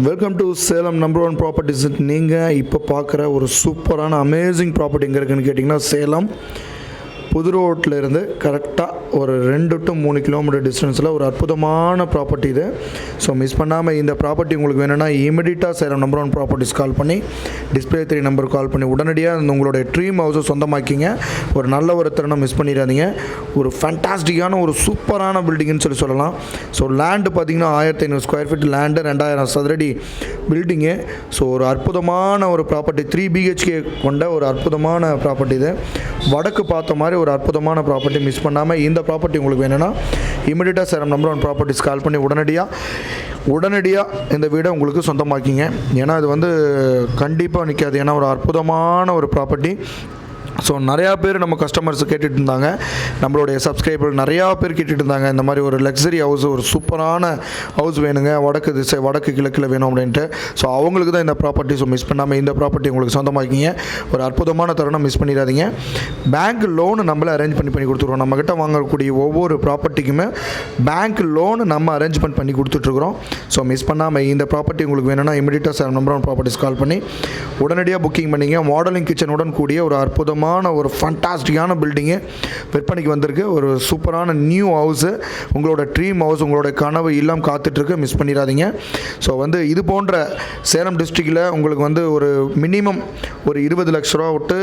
Welcome to Salem number one properties. நீங்கள் இப்போ பார்க்குற ஒரு சூப்பரான அமேசிங் ப்ராப்பர்ட்டி எங்கே இருக்குதுன்னு கேட்டிங்கன்னா, சேலம் புது ரோட்டில் இருந்து கரெக்டாக ஒரு 2 to 3 கிலோமீட்டர் டிஸ்டன்ஸில் ஒரு அற்புதமான ப்ராப்பர்ட்டி இது. ஸோ மிஸ் பண்ணாமல் இந்த ப்ராப்பர்ட்டி உங்களுக்கு வேணும்னா இமிடியட்டாக Salem number one properties call பண்ணி டிஸ்பிளே 3 நம்பருக்கு கால் பண்ணி உடனடியாக உங்களுடைய ட்ரீம் ஹவுஸை சொந்தமாக்கிங்க. ஒரு நல்ல ஒரு தருணம் மிஸ் பண்ணிடாதீங்க. ஒரு ஃபேண்டாஸ்டிக்கான ஒரு சூப்பரான பில்டிங்னு சொல்லலாம். ஸோ லேண்டு பார்த்திங்கன்னா 1500 ஸ்கொயர் ஃபீட் லேண்டு, 2000 சதுரடி பில்டிங்கு. ஸோ ஒரு அற்புதமான ஒரு ப்ராப்பர்ட்டி, 3 BHK கொண்ட ஒரு அற்புதமான ப்ராப்பர்ட்டி இது. வடக்கு பார்த்த மாதிரி ஒரு அற்புதமான ப்ராப்பர்ட்டி. மிஸ் பண்ணாமல் இந்த ப்ராப்பர்ட்டி உங்களுக்கு வேணும்னா இமிடியட்டாக Salem number one properties call பண்ணி உடனடியாக இந்த வீடை உங்களுக்கு சொந்தமாக்கிங்க. ஏன்னா இது கண்டிப்பாக நிற்காது. ஏன்னா ஒரு அற்புதமான ஒரு ப்ராப்பர்ட்டி. ஸோ நிறையா பேர் நம்ம கஸ்டமர்ஸ் கேட்டுட்டு இருந்தாங்க, நம்மளுடைய சப்ஸ்கிரைபர் நிறையா பேர் கேட்டுட்டு இருந்தாங்க, இந்த மாதிரி ஒரு லக்ஸரி ஹவுஸ், ஒரு சூப்பரான ஹவுஸ் வேணுங்க, வடக்கு கிழக்கில் வேணும் அப்படின்ட்டு. ஸோ அவங்களுக்கு தான் இந்த ப்ராப்பர்ட்டி. ஸோ மிஸ் பண்ணாமல் இந்த ப்ராப்பர்ட்டி உங்களுக்கு சொந்தமாக்கிங்க. ஒரு அற்புதமான தருணம் மிஸ் பண்ணிடாதீங்க. பேங்க் லோனு நம்மளே அரேஞ்ச்மெண்ட் பண்ணி கொடுத்துருவோம். நம்மக்கிட்ட வாங்கக்கூடிய ஒவ்வொரு ப்ராப்பர்ட்டிக்குமே பேங்க் லோனு நம்ம அரேஞ்ச்மெண்ட் பண்ணி கொடுத்துட்ருக்குறோம். ஸோ மிஸ் பண்ணாமல் இந்த ப்ராப்பர்ட்டி உங்களுக்கு வேணும்னா இமிடியட்டாக Salem number one properties call பண்ணி உடனடியாக புக்கிங் பண்ணிங்க. மாடலிங் கிச்சனுடன் கூடிய ஒரு அற்புதமான ஒரு ஃபண்டாஸ்டிக்கான பில்டிங்கு விற்பனைக்கு வந்திருக்கு. ஒரு சூப்பரான நியூ ஹவுஸு, உங்களோட ட்ரீம் ஹவுஸ், உங்களோட கனவு எல்லாம் காத்துட்ருக்கு. மிஸ் பண்ணிடாதீங்க. ஸோ இது போன்ற சேலம் டிஸ்ட்ரிக்டில் உங்களுக்கு ஒரு மினிமம் ஒரு 20 லட்ச ரூபா விட்டு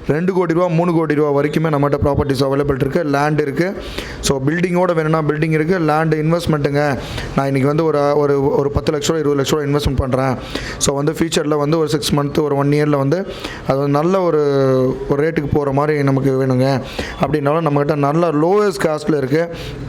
2 கோடி ரூபா 3 கோடி ரூபா வரைக்குமே நம்மகிட்ட ப்ராப்பர்ட்டிஸ் அவைலபிள் இருக்குது. லேண்ட் இருக்குது. ஸோ பில்டிங்கோட வேணும்னா பில்டிங் இருக்குது. லேண்டு இன்வெஸ்ட்மெண்ட்டுங்க, நான் இன்றைக்கி ஒரு 10 லட்ச ரூபா 20 லட்ச ரூபா இன்வெஸ்ட்மெண்ட் பண்ணுறேன். ஸோ ஃபியூச்சரில் ஒரு 6 மந்த் ஒரு 1 இயரில் அது நல்ல ஒரு ரேட்டுக்கு போகிற மாதிரி நமக்கு வேணுங்க அப்படின்னாலும் நம்மகிட்ட நல்ல லோவஸ்ட் காஸ்ட்டில் இருக்குது.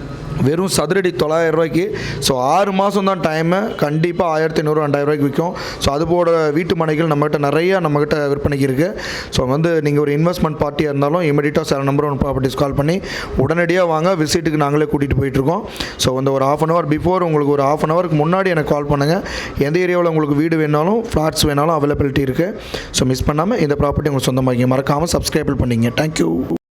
வெறும் சதுரடி 900 ரூபாய்க்கு. ஸோ 6 மாதம் தான் டைமு. கண்டிப்பாக 1500 2000 ரூபாய்க்கு விற்கும். ஸோ அதுபோட வீட்டு மனைகள் நம்மகிட்ட விற்பனைக்கு இருக்குது. ஸோ நீங்கள் ஒரு இன்வெஸ்ட்மெண்ட் பார்ட்டியாக இருந்தாலும் இமீடியட்டாக Salem number one properties call பண்ணி உடனடியாக வாங்க. விசிட்டுக்கு நாங்களே கூட்டிகிட்டு போயிட்டுருக்கோம். ஸோ ஒரு 1/2 hour பிஃபோர், உங்களுக்கு ஒரு 1/2 hourக்கு முன்னாடி எனக்கு கால் பண்ணுங்கள். எந்த ஏரியாவில் உங்களுக்கு வீடு வேணாலும் ஃப்ளாட்ஸ் வேணாலும் அவைலபிலிட்டி இருக்குது. ஸோ மிஸ் பண்ணாமல் இந்த ப்ராப்பர்ட்டி உங்களுக்கு சொந்தமாகிங்க. மறக்காமல் சப்ஸ்கிரைபிள் பண்ணிங்க. தேங்க்யூ.